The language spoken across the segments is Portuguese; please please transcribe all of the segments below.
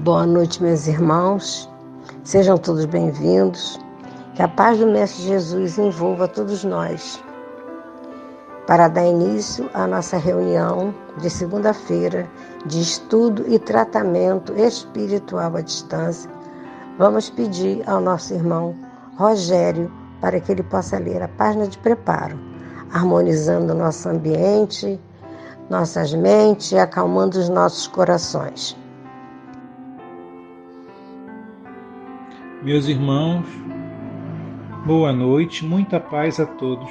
Boa noite, meus irmãos. Sejam todos bem-vindos. Que a paz do Mestre Jesus envolva todos nós. Para dar início à nossa reunião de segunda-feira de estudo e tratamento espiritual à distância, vamos pedir ao nosso irmão Rogério para que ele possa ler a página de preparo, harmonizando o nosso ambiente, nossas mentes e acalmando os nossos corações. Meus irmãos, boa noite, muita paz a todos.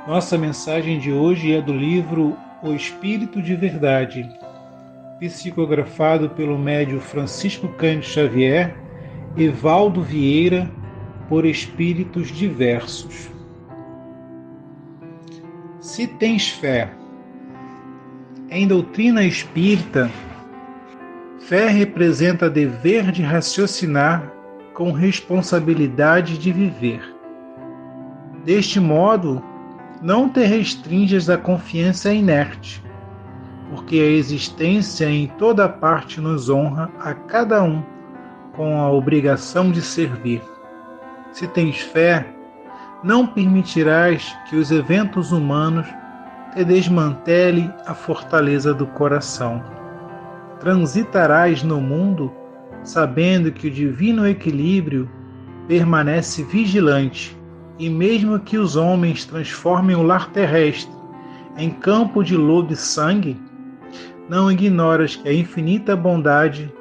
Nossa mensagem de hoje é do livro O Espírito de Verdade, psicografado pelo médium Francisco Cândido Xavier e Valdo Vieira, por espíritos diversos. Se tens fé. Em doutrina espírita, fé representa dever de raciocinar com responsabilidade de viver. Deste modo, não te restringes à confiança inerte, porque a existência em toda parte nos honra a cada um com a obrigação de servir. Se tens fé, não permitirás que os eventos humanos te desmantelem a fortaleza do coração. Transitarás no mundo sabendo que o divino equilíbrio permanece vigilante, e mesmo que os homens transformem o lar terrestre em campo de lodo e sangue, não ignoras que a infinita bondade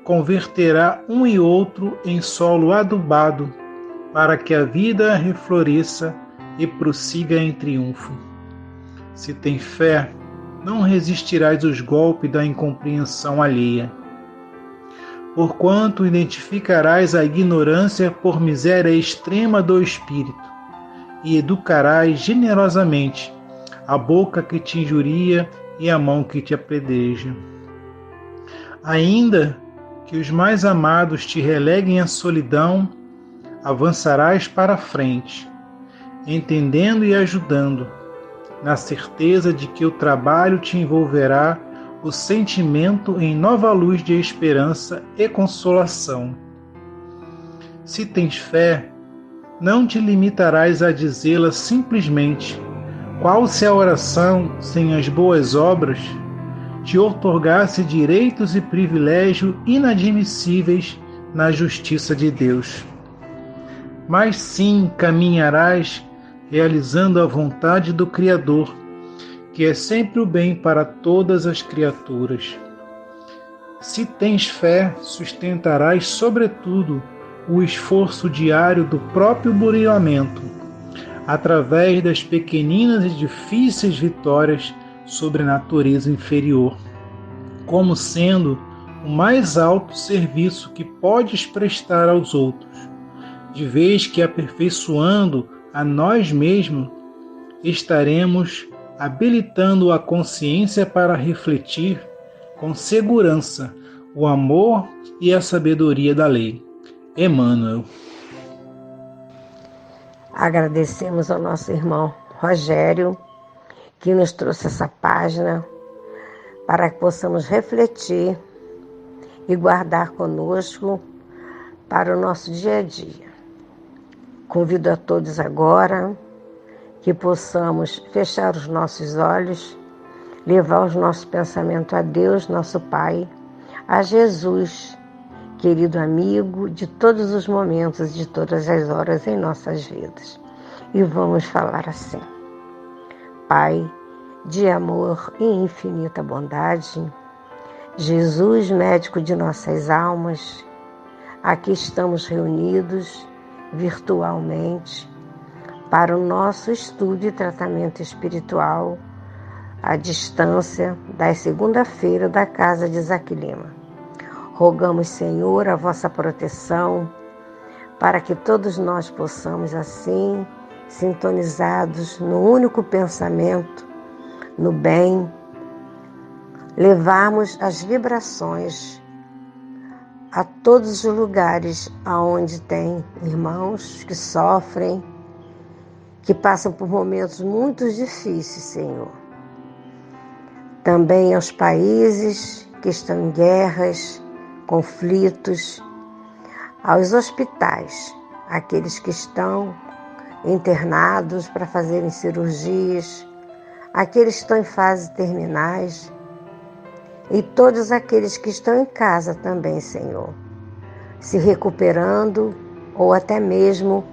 converterá um e outro em solo adubado para que a vida refloresça e prossiga em triunfo. Se tens fé, não resistirás aos golpes da incompreensão alheia, porquanto identificarás a ignorância por miséria extrema do espírito, e educarás generosamente a boca que te injuria e a mão que te apedreja. Ainda que os mais amados te releguem à solidão, avançarás para a frente, entendendo e ajudando, na certeza de que o trabalho te envolverá o sentimento em nova luz de esperança e consolação. Se tens fé, não te limitarás a dizê-la simplesmente, qual se a oração, sem as boas obras, te outorgasse direitos e privilégios inadmissíveis na justiça de Deus. Mas sim caminharás realizando a vontade do Criador, que é sempre o bem para todas as criaturas. Se tens fé, sustentarás, sobretudo, o esforço diário do próprio burilamento, através das pequeninas e difíceis vitórias sobre a natureza inferior, como sendo o mais alto serviço que podes prestar aos outros, de vez que aperfeiçoando a nós mesmos, estaremos habilitando a consciência para refletir com segurança o amor e a sabedoria da lei. Emmanuel. Agradecemos ao nosso irmão Rogério, que nos trouxe essa página para que possamos refletir e guardar conosco para o nosso dia a dia. Convido a todos agora que possamos fechar os nossos olhos, levar os nossos pensamentos a Deus, nosso Pai, a Jesus, querido amigo de todos os momentos, de todas as horas em nossas vidas. E vamos falar assim: Pai, de amor e infinita bondade, Jesus, médico de nossas almas, aqui estamos reunidos virtualmente para o nosso estudo e tratamento espiritual à distância da segunda-feira da Casa de Isaac Lima. Rogamos, Senhor, a vossa proteção para que todos nós possamos assim, sintonizados no único pensamento, no bem, levarmos as vibrações a todos os lugares aonde tem irmãos que sofrem, que passam por momentos muito difíceis, Senhor. Também aos países que estão em guerras, conflitos, aos hospitais, aqueles que estão internados para fazerem cirurgias, aqueles que estão em fases terminais e todos aqueles que estão em casa também, Senhor, se recuperando ou até mesmo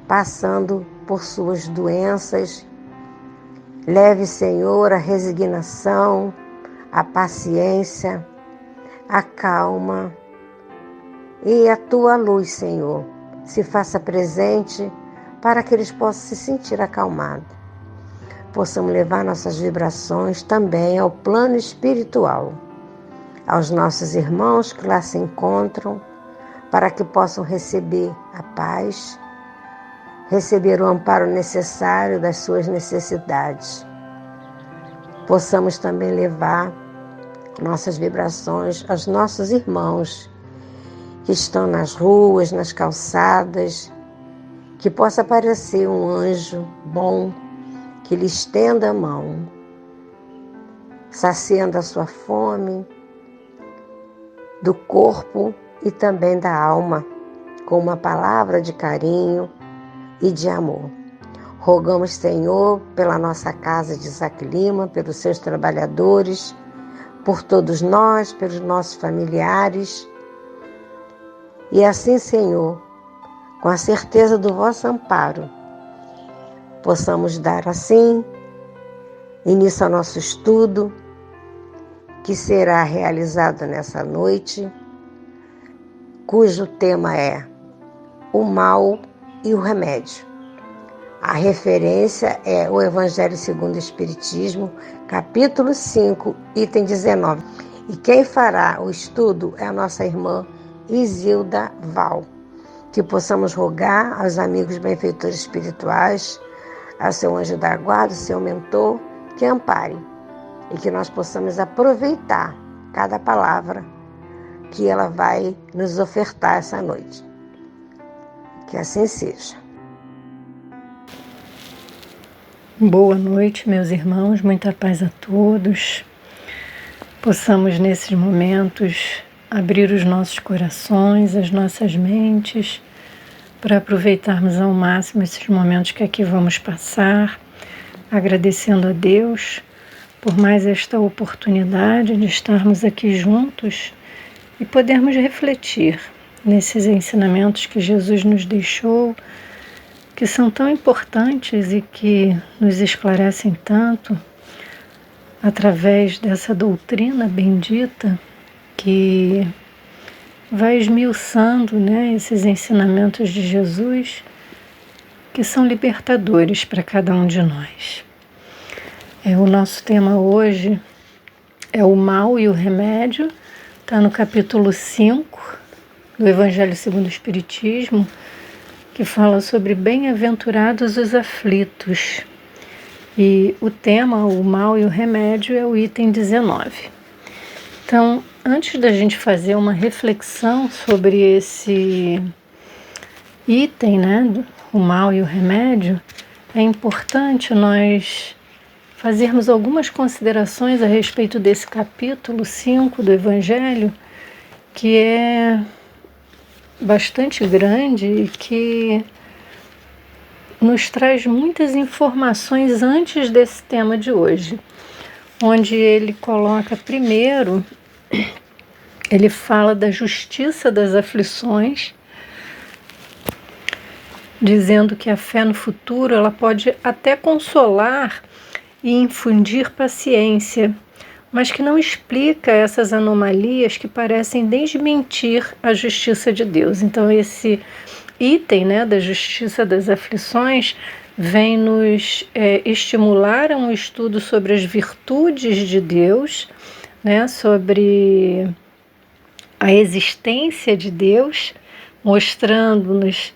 passando por suas doenças. Leve, Senhor, a resignação, a paciência, a calma e a Tua luz, Senhor, se faça presente para que eles possam se sentir acalmados. Possamos levar nossas vibrações também ao plano espiritual, aos nossos irmãos que lá se encontram, para que possam receber a paz, receber o amparo necessário das suas necessidades. Possamos também levar nossas vibrações aos nossos irmãos que estão nas ruas, nas calçadas, que possa aparecer um anjo bom que lhe estenda a mão, saciando a sua fome do corpo e também da alma, com uma palavra de carinho e de amor. Rogamos, Senhor, pela nossa Casa de Isaac Lima, pelos seus trabalhadores, por todos nós, pelos nossos familiares. E assim, Senhor, com a certeza do vosso amparo, possamos dar assim início ao nosso estudo, que será realizado nessa noite, cujo tema é o mal e o remédio. A referência é o Evangelho segundo o Espiritismo, capítulo 5, item 19. E quem fará o estudo é a nossa irmã Isilda Val. Que possamos rogar aos amigos benfeitores espirituais, ao seu anjo da guarda, ao seu mentor, que ampare e que nós possamos aproveitar cada palavra que ela vai nos ofertar essa noite. Que assim seja. Boa noite, meus irmãos, muita paz a todos. Possamos nesses momentos abrir os nossos corações, as nossas mentes, para aproveitarmos ao máximo esses momentos que aqui vamos passar, agradecendo a Deus por mais esta oportunidade de estarmos aqui juntos e podermos refletir nesses ensinamentos que Jesus nos deixou, que são tão importantes e que nos esclarecem tanto através dessa doutrina bendita que vai esmiuçando, esses ensinamentos de Jesus, que são libertadores para cada um de nós. O nosso tema hoje é o mal e o remédio, está no capítulo 5 do Evangelho segundo o Espiritismo, que fala sobre bem-aventurados os aflitos. E o tema, o mal e o remédio, é o item 19. Então, antes da gente fazer uma reflexão sobre esse item, o mal e o remédio, é importante nós fazermos algumas considerações a respeito desse capítulo 5 do Evangelho, que é bastante grande e que nos traz muitas informações antes desse tema de hoje, onde ele coloca primeiro, ele fala da justiça das aflições, dizendo que a fé no futuro ela pode até consolar e infundir paciência, mas que não explica essas anomalias que parecem desmentir a justiça de Deus. Então esse item, né, da justiça das aflições vem nos estimular a um estudo sobre as virtudes de Deus, né, sobre a existência de Deus, mostrando-nos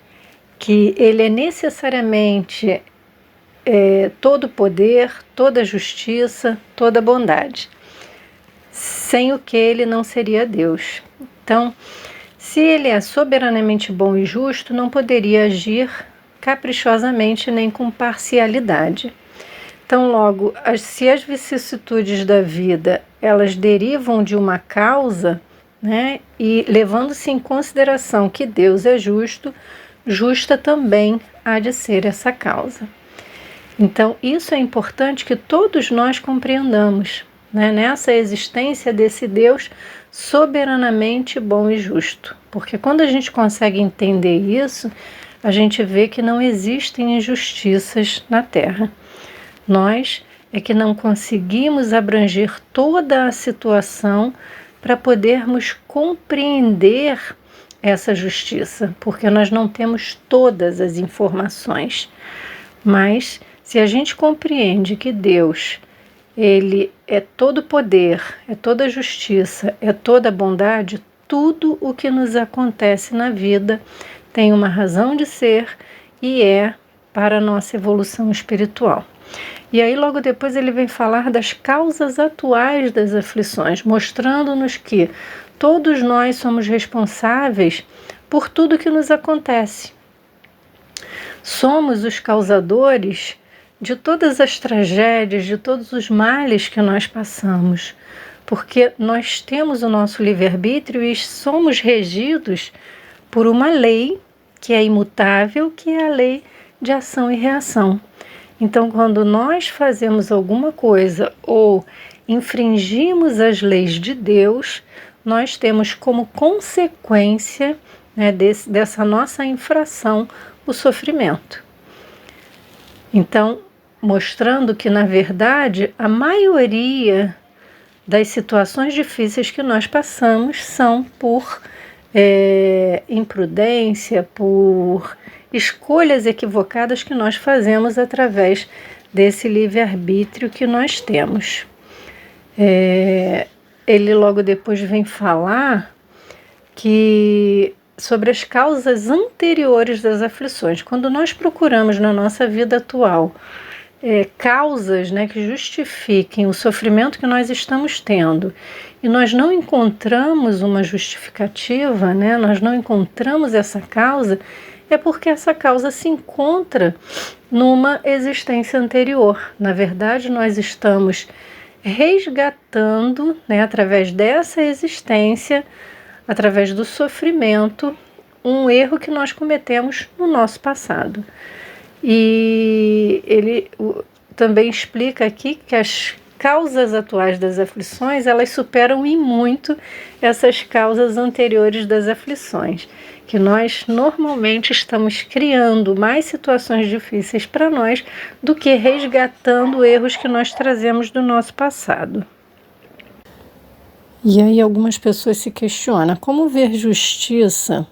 que Ele é necessariamente todo poder, toda justiça, toda bondade, sem o que Ele não seria Deus. Então, se Ele é soberanamente bom e justo, não poderia agir caprichosamente nem com parcialidade. Então, logo, se as vicissitudes da vida elas derivam de uma causa, né, e levando-se em consideração que Deus é justo, justa também há de ser essa causa. Então, isso é importante que todos nós compreendamos, né, nessa existência desse Deus soberanamente bom e justo. Porque quando a gente consegue entender isso, a gente vê que não existem injustiças na Terra. Nós é que não conseguimos abranger toda a situação para podermos compreender essa justiça, porque nós não temos todas as informações. Mas se a gente compreende que Deus, Ele é todo poder, é toda justiça, é toda bondade, tudo o que nos acontece na vida tem uma razão de ser e é para a nossa evolução espiritual. E aí logo depois ele vem falar das causas atuais das aflições, mostrando-nos que todos nós somos responsáveis por tudo que nos acontece. Somos os causadores de todas as tragédias, de todos os males que nós passamos, porque nós temos o nosso livre-arbítrio e somos regidos por uma lei que é imutável, que é a lei de ação e reação. Então, quando nós fazemos alguma coisa ou infringimos as leis de Deus, nós temos como consequência, né, dessa nossa infração o sofrimento. Então, mostrando que, na verdade, a maioria das situações difíceis que nós passamos são por imprudência, por escolhas equivocadas que nós fazemos através desse livre-arbítrio que nós temos. Ele logo depois vem falar sobre as causas anteriores das aflições. Quando nós procuramos na nossa vida atual causas, né, que justifiquem o sofrimento que nós estamos tendo, e nós não encontramos uma justificativa, né, nós não encontramos essa causa, é porque essa causa se encontra numa existência anterior. Na verdade, nós estamos resgatando, né, através dessa existência, através do sofrimento, um erro que nós cometemos no nosso passado. E ele também explica aqui que as causas atuais das aflições, elas superam em muito essas causas anteriores das aflições, que nós normalmente estamos criando mais situações difíceis para nós do que resgatando erros que nós trazemos do nosso passado. E aí algumas pessoas se questionam como ver justiça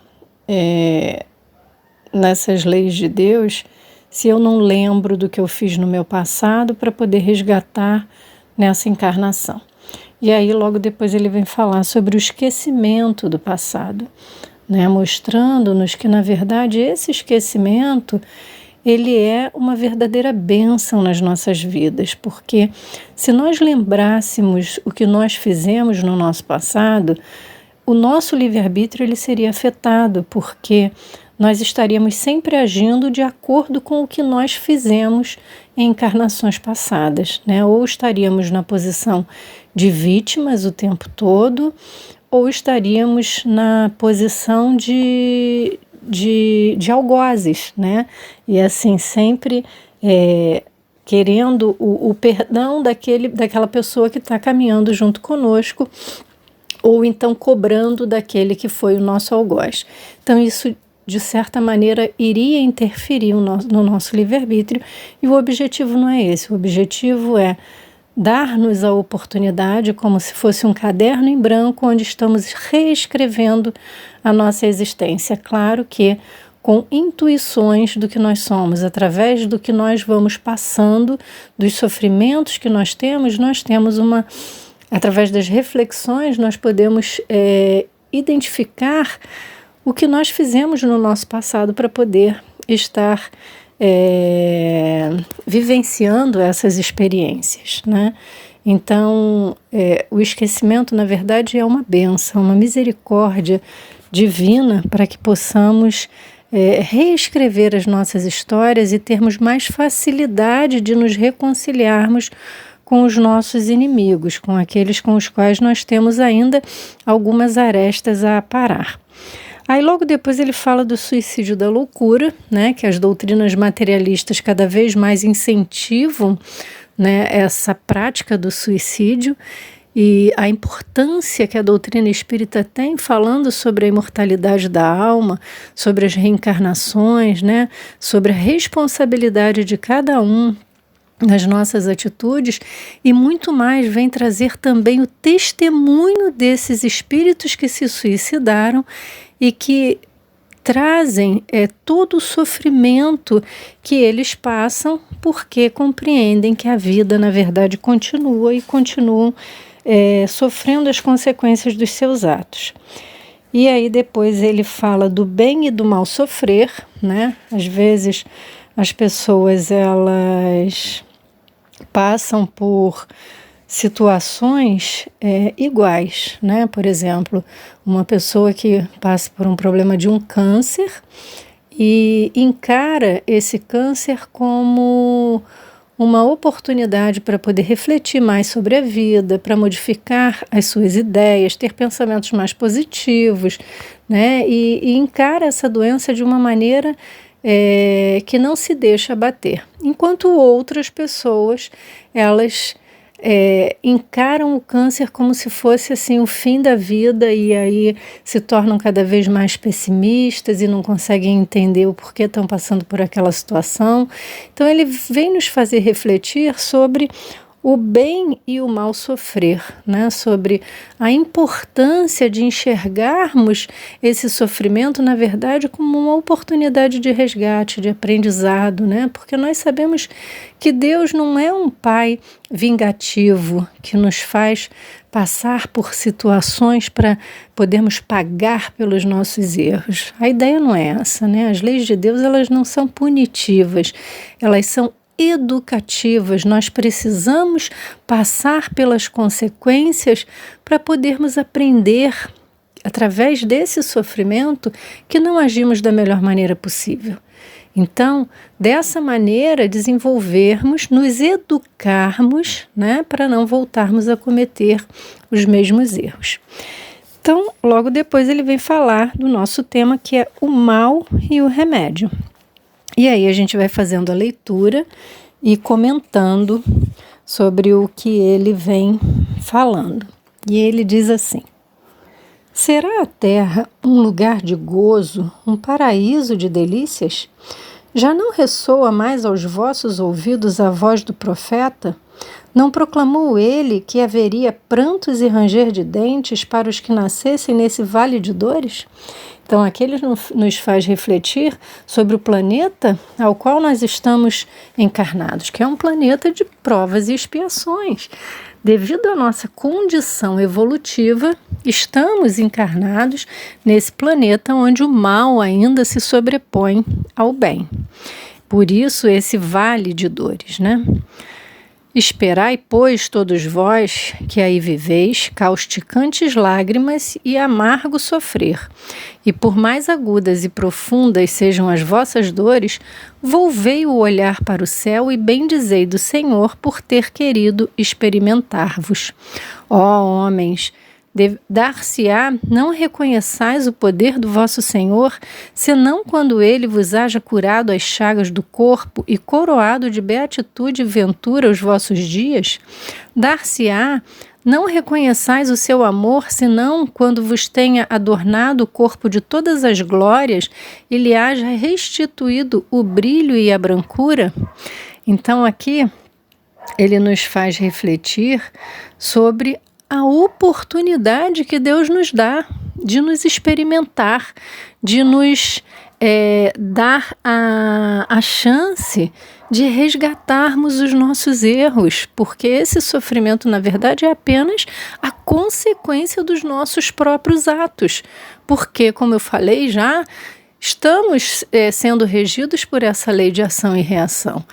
nessas leis de Deus se eu não lembro do que eu fiz no meu passado para poder resgatar nessa encarnação. E aí logo depois ele vem falar sobre o esquecimento do passado, né, mostrando-nos que na verdade esse esquecimento ele é uma verdadeira bênção nas nossas vidas, porque se nós lembrássemos o que nós fizemos no nosso passado, o nosso livre-arbítrio ele seria afetado, porque nós estaríamos sempre agindo de acordo com o que nós fizemos em encarnações passadas, né? Ou estaríamos na posição de vítimas o tempo todo, ou estaríamos na posição de algozes, né? E assim, sempre querendo o perdão daquela pessoa que está caminhando junto conosco, ou então cobrando daquele que foi o nosso algoz. Então isso de certa maneira, iria interferir no nosso livre-arbítrio, e o objetivo não é esse. O objetivo é dar-nos a oportunidade, como se fosse um caderno em branco, onde estamos reescrevendo a nossa existência. Claro que com intuições do que nós somos, através do que nós vamos passando, dos sofrimentos que nós temos através das reflexões, nós podemos identificar o que nós fizemos no nosso passado para poder estar vivenciando essas experiências, né? Então, o esquecimento, na verdade, é uma bênção, uma misericórdia divina para que possamos reescrever as nossas histórias e termos mais facilidade de nos reconciliarmos com os nossos inimigos, com aqueles com os quais nós temos ainda algumas arestas a aparar. Aí logo depois ele fala do suicídio da loucura, né, que as doutrinas materialistas cada vez mais incentivam, né, essa prática do suicídio, e a importância que a doutrina espírita tem falando sobre a imortalidade da alma, sobre as reencarnações, né, sobre a responsabilidade de cada um nas nossas atitudes, e muito mais vem trazer também o testemunho desses espíritos que se suicidaram e que trazem todo o sofrimento que eles passam porque compreendem que a vida, na verdade, continua e continuam sofrendo as consequências dos seus atos. E aí depois ele fala do bem e do mal sofrer, né? Às vezes as pessoas elas passam por situações iguais, né? Por exemplo, uma pessoa que passa por um problema de um câncer e encara esse câncer como uma oportunidade para poder refletir mais sobre a vida, para modificar as suas ideias, ter pensamentos mais positivos, né? E encara essa doença de uma maneira que não se deixa abater. Enquanto outras pessoas, elas encaram o câncer como se fosse assim o fim da vida, e aí se tornam cada vez mais pessimistas e não conseguem entender o porquê estão passando por aquela situação. Então ele vem nos fazer refletir sobre o bem e o mal sofrer, né? Sobre a importância de enxergarmos esse sofrimento, na verdade, como uma oportunidade de resgate, de aprendizado, né? Porque nós sabemos que Deus não é um pai vingativo que nos faz passar por situações para podermos pagar pelos nossos erros. A ideia não é essa, né? As leis de Deus, elas não são punitivas, elas são educativas. Nós precisamos passar pelas consequências para podermos aprender, através desse sofrimento, que não agimos da melhor maneira possível. Então, dessa maneira, desenvolvermos, nos educarmos, né, para não voltarmos a cometer os mesmos erros. Então, logo depois ele vem falar do nosso tema, que é o mal e o remédio. E aí a gente vai fazendo a leitura e comentando sobre o que ele vem falando. E ele diz assim: será a terra um lugar de gozo, um paraíso de delícias? Já não ressoa mais aos vossos ouvidos a voz do profeta? Não proclamou ele que haveria prantos e ranger de dentes para os que nascessem nesse vale de dores? Então, aqui ele nos faz refletir sobre o planeta ao qual nós estamos encarnados, que é um planeta de provas e expiações. Devido à nossa condição evolutiva, estamos encarnados nesse planeta onde o mal ainda se sobrepõe ao bem. Por isso, esse vale de dores, né? Esperai, pois, todos vós que aí viveis, causticantes lágrimas e amargo sofrer, e por mais agudas e profundas sejam as vossas dores, volvei o olhar para o céu e bendizei do Senhor por ter querido experimentar-vos. Ó homens, dar-se-á, não reconheçais o poder do vosso Senhor, senão quando ele vos haja curado as chagas do corpo e coroado de beatitude e ventura os vossos dias? Dar-se-á, Não reconheçais o seu amor, senão quando vos tenha adornado o corpo de todas as glórias e lhe haja restituído o brilho e a brancura? Então aqui ele nos faz refletir sobre a oportunidade que Deus nos dá de nos experimentar, de nos dar a chance de resgatarmos os nossos erros, porque esse sofrimento, na verdade, é apenas a consequência dos nossos próprios atos, porque, como eu falei já, estamos sendo regidos por essa lei de ação e reação.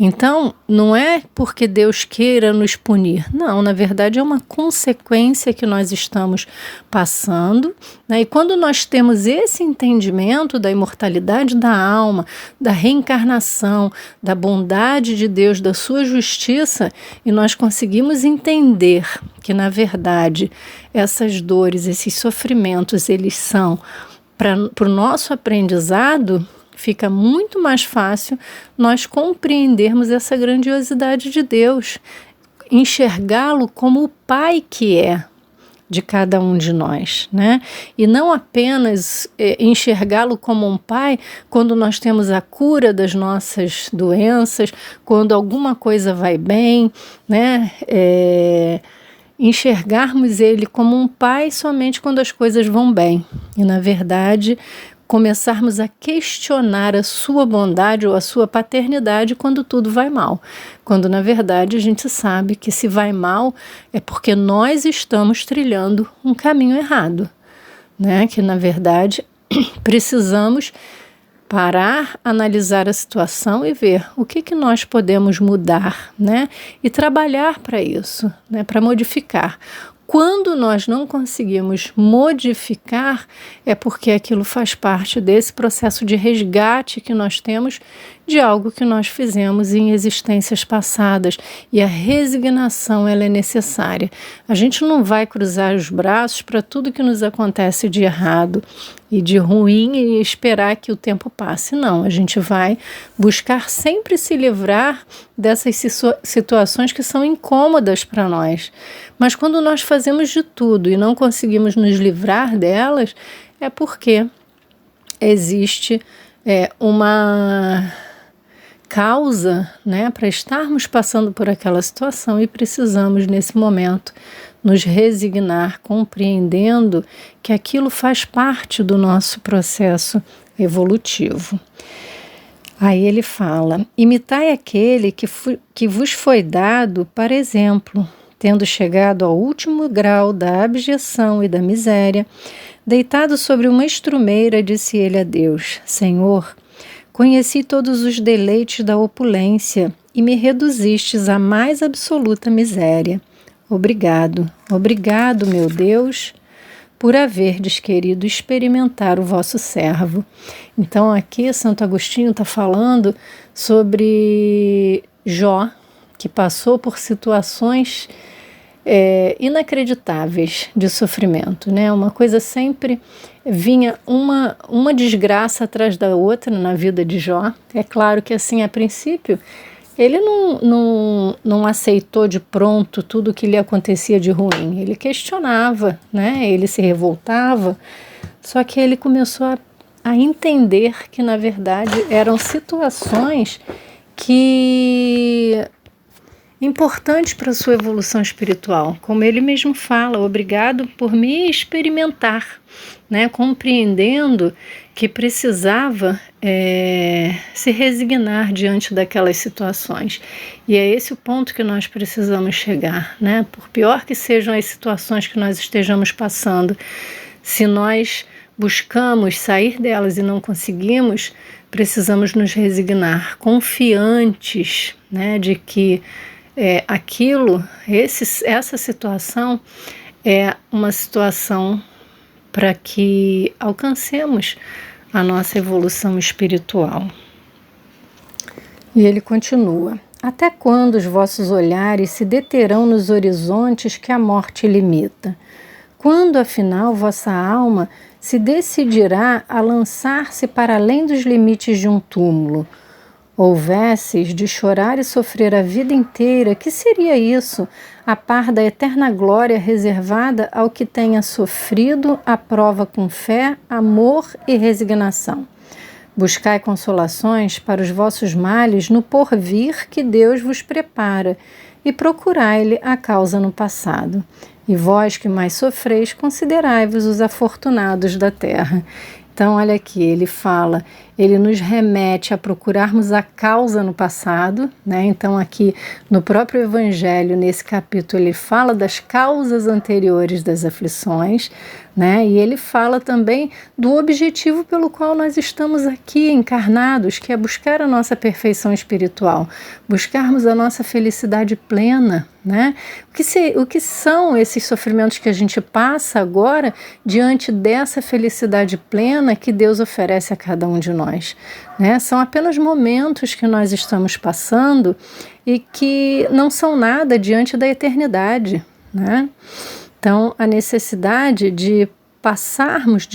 Então, não é porque Deus queira nos punir. Não, na verdade é uma consequência que nós estamos passando, né? E quando nós temos esse entendimento da imortalidade da alma, da reencarnação, da bondade de Deus, da sua justiça, e nós conseguimos entender que, na verdade, essas dores, esses sofrimentos, eles são para o nosso aprendizado, fica muito mais fácil nós compreendermos essa grandiosidade de Deus, enxergá-lo como o Pai que é de cada um de nós, né? E não apenas enxergá-lo como um Pai quando nós temos a cura das nossas doenças, quando alguma coisa vai bem, né? Enxergarmos ele como um pai somente quando as coisas vão bem. E, na verdade, começarmos a questionar a sua bondade ou a sua paternidade quando tudo vai mal. Quando, na verdade, a gente sabe que se vai mal é porque nós estamos trilhando um caminho errado, né? Que, na verdade, precisamos parar, analisar a situação e ver o que nós podemos mudar, né? E trabalhar para isso, né? Para modificar. Quando nós não conseguimos modificar, é porque aquilo faz parte desse processo de resgate que nós temos de algo que nós fizemos em existências passadas. E a resignação, ela é necessária. A gente não vai cruzar os braços para tudo que nos acontece de errado e de ruim e esperar que o tempo passe. Não, a gente vai buscar sempre se livrar dessas situações que são incômodas para nós. Mas quando nós fazemos de tudo e não conseguimos nos livrar delas, é porque existe uma causa, né, para estarmos passando por aquela situação e precisamos, nesse momento, nos resignar, compreendendo que aquilo faz parte do nosso processo evolutivo. Aí ele fala: imitai aquele que vos foi dado para exemplo, tendo chegado ao último grau da abjeção e da miséria, deitado sobre uma estrumeira, disse ele a Deus: Senhor, conheci todos os deleites da opulência e me reduzistes à mais absoluta miséria. Obrigado, obrigado, meu Deus, por haverdes querido experimentar o vosso servo. Então aqui Santo Agostinho está falando sobre Jó, que passou por situações inacreditáveis de sofrimento, né? Uma coisa sempre vinha uma desgraça atrás da outra na vida de Jó. É claro que assim, a princípio, ele não aceitou de pronto tudo o que lhe acontecia de ruim. Ele questionava, né? Ele se revoltava, só que ele começou a entender que, na verdade, eram situações que importantes para a sua evolução espiritual. Como ele mesmo fala, obrigado por me experimentar, né? Compreendendo que precisava se resignar diante daquelas situações. E é esse o ponto que nós precisamos chegar, né? Por pior que sejam as situações que nós estejamos passando, se nós buscamos sair delas e não conseguimos, precisamos nos resignar, confiantes, né, de que essa situação é uma situação para que alcancemos a nossa evolução espiritual. E ele continua: até quando os vossos olhares se deterão nos horizontes que a morte limita? Quando, afinal, vossa alma se decidirá a lançar-se para além dos limites de um túmulo? Houvesses de chorar e sofrer a vida inteira, que seria isso, a par da eterna glória reservada ao que tenha sofrido a prova com fé, amor e resignação? Buscai consolações para os vossos males no porvir que Deus vos prepara, e procurai-lhe a causa no passado. E vós que mais sofreis, considerai-vos os afortunados da terra. Então, olha aqui, ele fala, ele nos remete a procurarmos a causa no passado, né? Então, aqui no próprio Evangelho, nesse capítulo, ele fala das causas anteriores das aflições, né? E ele fala também do objetivo pelo qual nós estamos aqui encarnados, que é buscar a nossa perfeição espiritual, buscarmos a nossa felicidade plena, né? O que são esses sofrimentos que a gente passa agora diante dessa felicidade plena que Deus oferece a cada um de nós, né? São apenas momentos que nós estamos passando e que não são nada diante da eternidade, né? Então, a necessidade de passarmos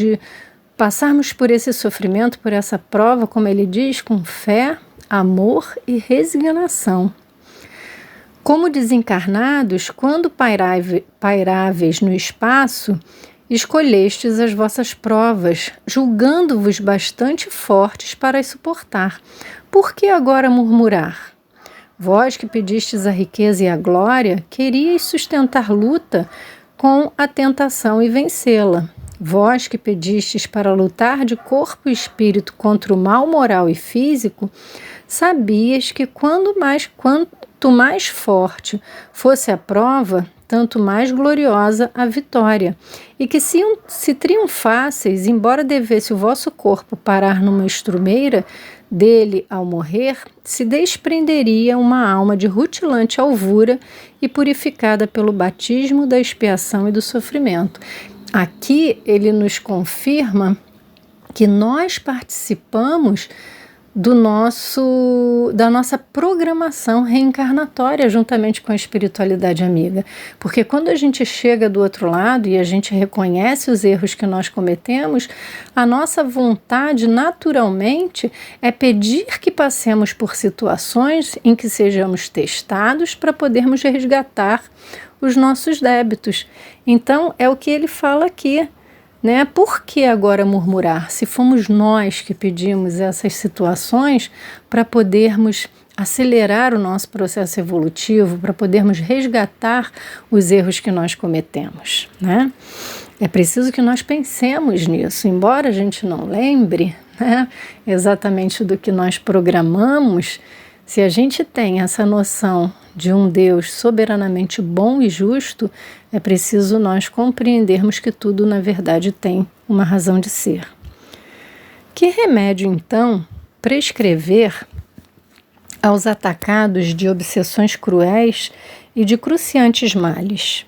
por esse sofrimento, por essa prova, como ele diz, com fé, amor e resignação. Como desencarnados, quando pairáveis no espaço, escolhestes as vossas provas, julgando-vos bastante fortes para as suportar. Por que agora murmurar? Vós que pedistes a riqueza e a glória, queríeis sustentar luta com a tentação e vencê-la. Vós que pedistes para lutar de corpo e espírito contra o mal moral e físico, sabias que quanto mais forte fosse a prova, tanto mais gloriosa a vitória, e que se triunfasseis, embora devesse o vosso corpo parar numa estrumeira, dele, ao morrer, se desprenderia uma alma de rutilante alvura e purificada pelo batismo da expiação e do sofrimento. Aqui ele nos confirma que nós participamos da nossa programação reencarnatória juntamente com a espiritualidade amiga. Porque quando a gente chega do outro lado e a gente reconhece os erros que nós cometemos, a nossa vontade naturalmente é pedir que passemos por situações em que sejamos testados para podermos resgatar os nossos débitos. Então é o que ele fala aqui. Né? Por que agora murmurar? Se fomos nós que pedimos essas situações para podermos acelerar o nosso processo evolutivo, para podermos resgatar os erros que nós cometemos, né? É preciso que nós pensemos nisso, embora a gente não lembre, né, exatamente do que nós programamos. Se a gente tem essa noção de um Deus soberanamente bom e justo, é preciso nós compreendermos que tudo, na verdade, tem uma razão de ser. Que remédio, então, prescrever aos atacados de obsessões cruéis e de cruciantes males?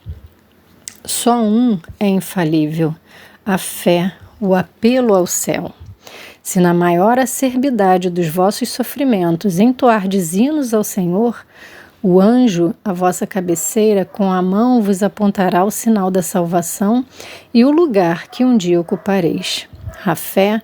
Só um é infalível: a fé, o apelo ao céu. Se na maior acerbidade dos vossos sofrimentos entoardes hinos ao Senhor, o anjo, à vossa cabeceira, com a mão vos apontará o sinal da salvação e o lugar que um dia ocupareis. A fé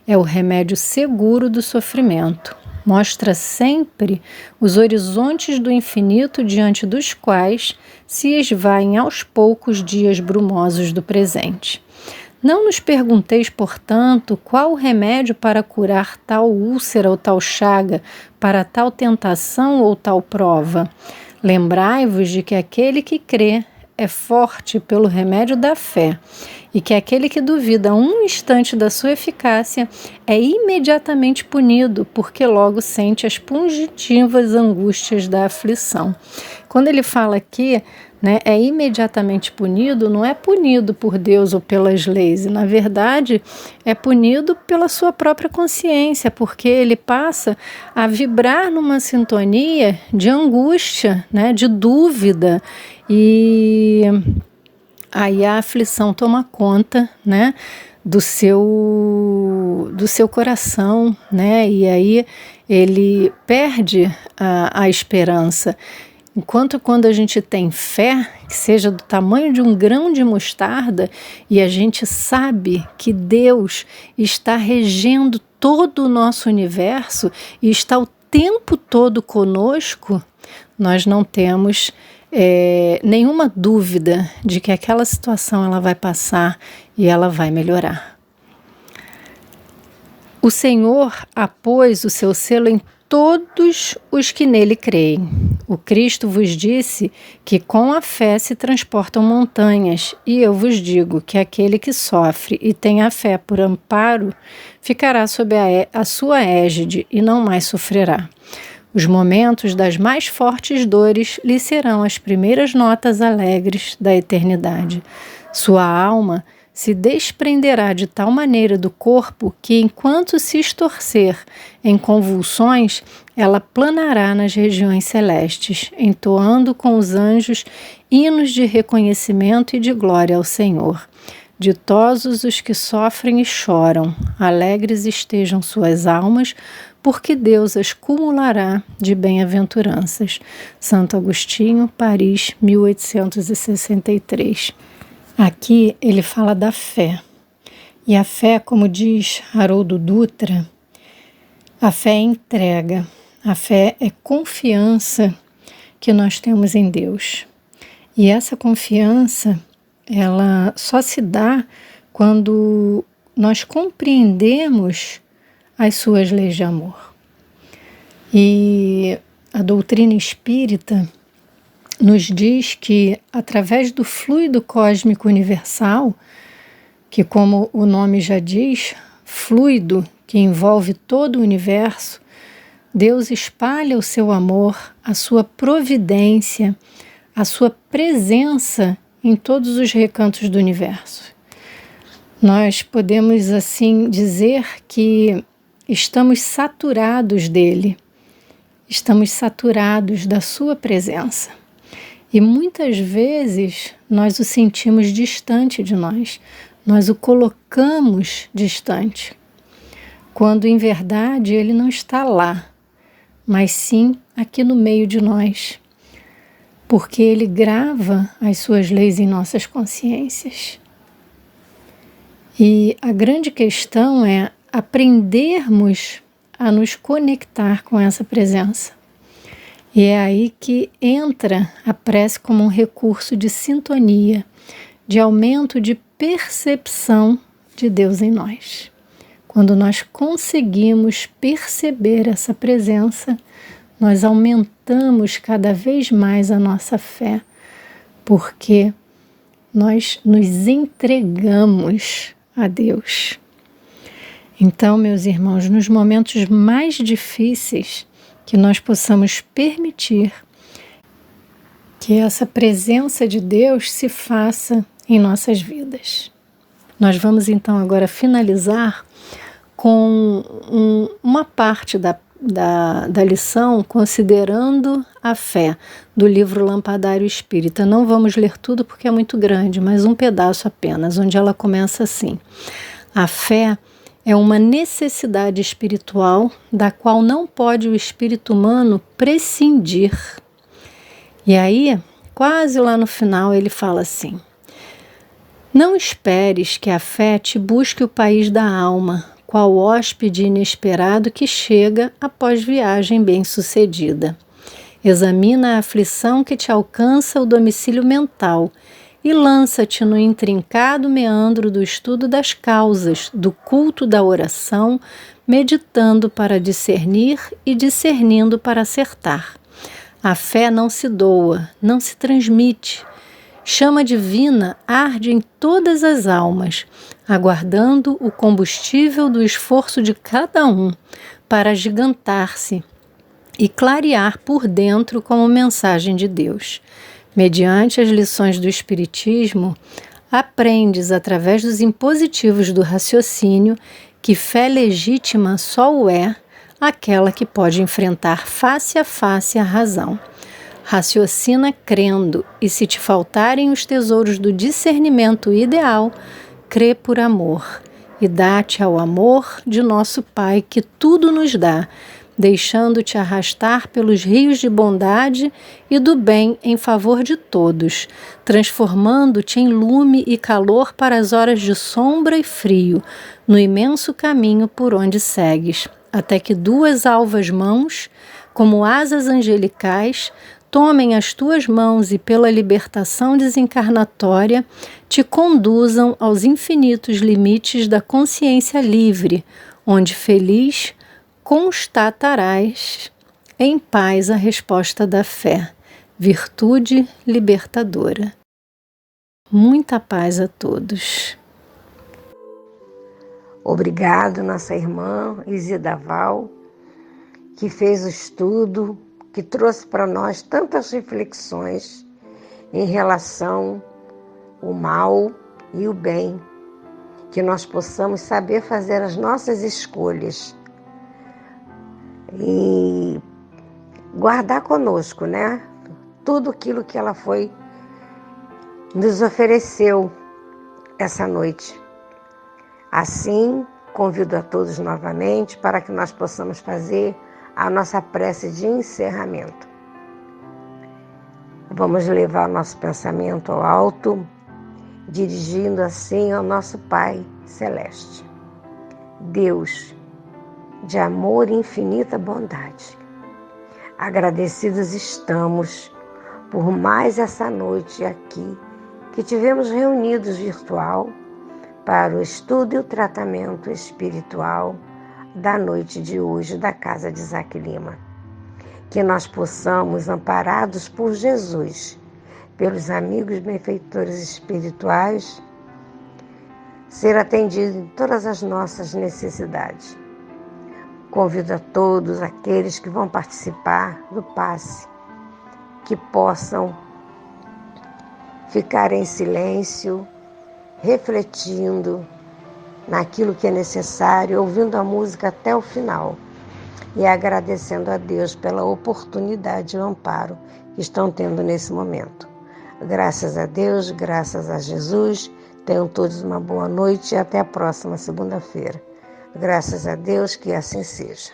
é o remédio seguro do sofrimento. Mostra sempre os horizontes do infinito diante dos quais se esvaem aos poucos dias brumosos do presente. Não nos pergunteis, portanto, qual o remédio para curar tal úlcera ou tal chaga, para tal tentação ou tal prova. Lembrai-vos de que aquele que crê é forte pelo remédio da fé, e que aquele que duvida um instante da sua eficácia é imediatamente punido, porque logo sente as pungitivas angústias da aflição. Quando ele fala aqui, né, é imediatamente punido, não é punido por Deus ou pelas leis, e, na verdade é punido pela sua própria consciência, porque ele passa a vibrar numa sintonia de angústia, né, de dúvida, e aí a aflição toma conta, né, do seu coração, né, e aí ele perde a esperança. Enquanto quando a gente tem fé, que seja do tamanho de um grão de mostarda, e a gente sabe que Deus está regendo todo o nosso universo e está o tempo todo conosco, nós não temos nenhuma dúvida de que aquela situação ela vai passar e ela vai melhorar. O Senhor apôs o seu selo em todos os que nele creem. O Cristo vos disse que com a fé se transportam montanhas, e eu vos digo que aquele que sofre e tem a fé por amparo ficará sob a sua égide e não mais sofrerá. Os momentos das mais fortes dores lhe serão as primeiras notas alegres da eternidade. Sua alma se desprenderá de tal maneira do corpo que, enquanto se estorcer em convulsões, ela planará nas regiões celestes, entoando com os anjos hinos de reconhecimento e de glória ao Senhor. Ditosos os que sofrem e choram, alegres estejam suas almas, porque Deus as cumulará de bem-aventuranças. Santo Agostinho, Paris, 1863. Aqui ele fala da fé. E a fé, como diz Haroldo Dutra, a fé é entrega, a fé é confiança que nós temos em Deus. E essa confiança, ela só se dá quando nós compreendemos as suas leis de amor. E a doutrina espírita nos diz que, através do fluido cósmico universal, que, como o nome já diz, fluido que envolve todo o universo, Deus espalha o seu amor, a sua providência, a sua presença em todos os recantos do universo. Nós podemos, assim, dizer que estamos saturados dele, estamos saturados da sua presença. E muitas vezes nós o sentimos distante de nós, nós o colocamos distante, quando em verdade ele não está lá, mas sim aqui no meio de nós, porque ele grava as suas leis em nossas consciências. E a grande questão é aprendermos a nos conectar com essa presença. E é aí que entra a prece como um recurso de sintonia, de aumento de percepção de Deus em nós. Quando nós conseguimos perceber essa presença, nós aumentamos cada vez mais a nossa fé, porque nós nos entregamos a Deus. Então, meus irmãos, nos momentos mais difíceis, que nós possamos permitir que essa presença de Deus se faça em nossas vidas. Nós vamos então agora finalizar com uma parte da lição considerando a fé, do livro Lampadário Espírita. Não vamos ler tudo porque é muito grande, mas um pedaço apenas, onde ela começa assim: a fé é uma necessidade espiritual da qual não pode o espírito humano prescindir. E aí, quase lá no final, ele fala assim: não esperes que a fé te busque o país da alma, qual hóspede inesperado que chega após viagem bem-sucedida. Examina a aflição que te alcança o domicílio mental e lança-te no intrincado meandro do estudo das causas, do culto da oração, meditando para discernir e discernindo para acertar. A fé não se doa, não se transmite. Chama divina arde em todas as almas, aguardando o combustível do esforço de cada um para agigantar-se e clarear por dentro como mensagem de Deus. Mediante as lições do Espiritismo, aprendes através dos impositivos do raciocínio que fé legítima só o é aquela que pode enfrentar face a face a razão. Raciocina crendo, e se te faltarem os tesouros do discernimento ideal, crê por amor, e dá-te ao amor de nosso Pai que tudo nos dá, deixando-te arrastar pelos rios de bondade e do bem em favor de todos, transformando-te em lume e calor para as horas de sombra e frio, no imenso caminho por onde segues, até que duas alvas mãos como asas angelicais, tomem as tuas mãos e, pela libertação desencarnatória, te conduzam aos infinitos limites da consciência livre, onde feliz constatarás em paz a resposta da fé, virtude libertadora. Muita paz a todos. Obrigado, nossa irmã Isida Val, que fez o estudo, que trouxe para nós tantas reflexões em relação ao mal e o bem, que nós possamos saber fazer as nossas escolhas e guardar conosco, né? Tudo aquilo que ela nos ofereceu essa noite. Assim, convido a todos novamente para que nós possamos fazer a nossa prece de encerramento. Vamos levar nosso pensamento ao alto, dirigindo assim ao nosso Pai Celeste. Deus, de amor e infinita bondade, agradecidos estamos por mais essa noite aqui que tivemos reunidos virtual para o estudo e o tratamento espiritual da noite de hoje da Casa de Isaac Lima. Que nós possamos, amparados por Jesus, pelos amigos benfeitores espirituais, ser atendidos em todas as nossas necessidades. Convido a todos aqueles que vão participar do passe, que possam ficar em silêncio, refletindo naquilo que é necessário, ouvindo a música até o final e agradecendo a Deus pela oportunidade e o amparo que estão tendo nesse momento. Graças a Deus, graças a Jesus, tenham todos uma boa noite e até a próxima segunda-feira. Graças a Deus, que assim seja.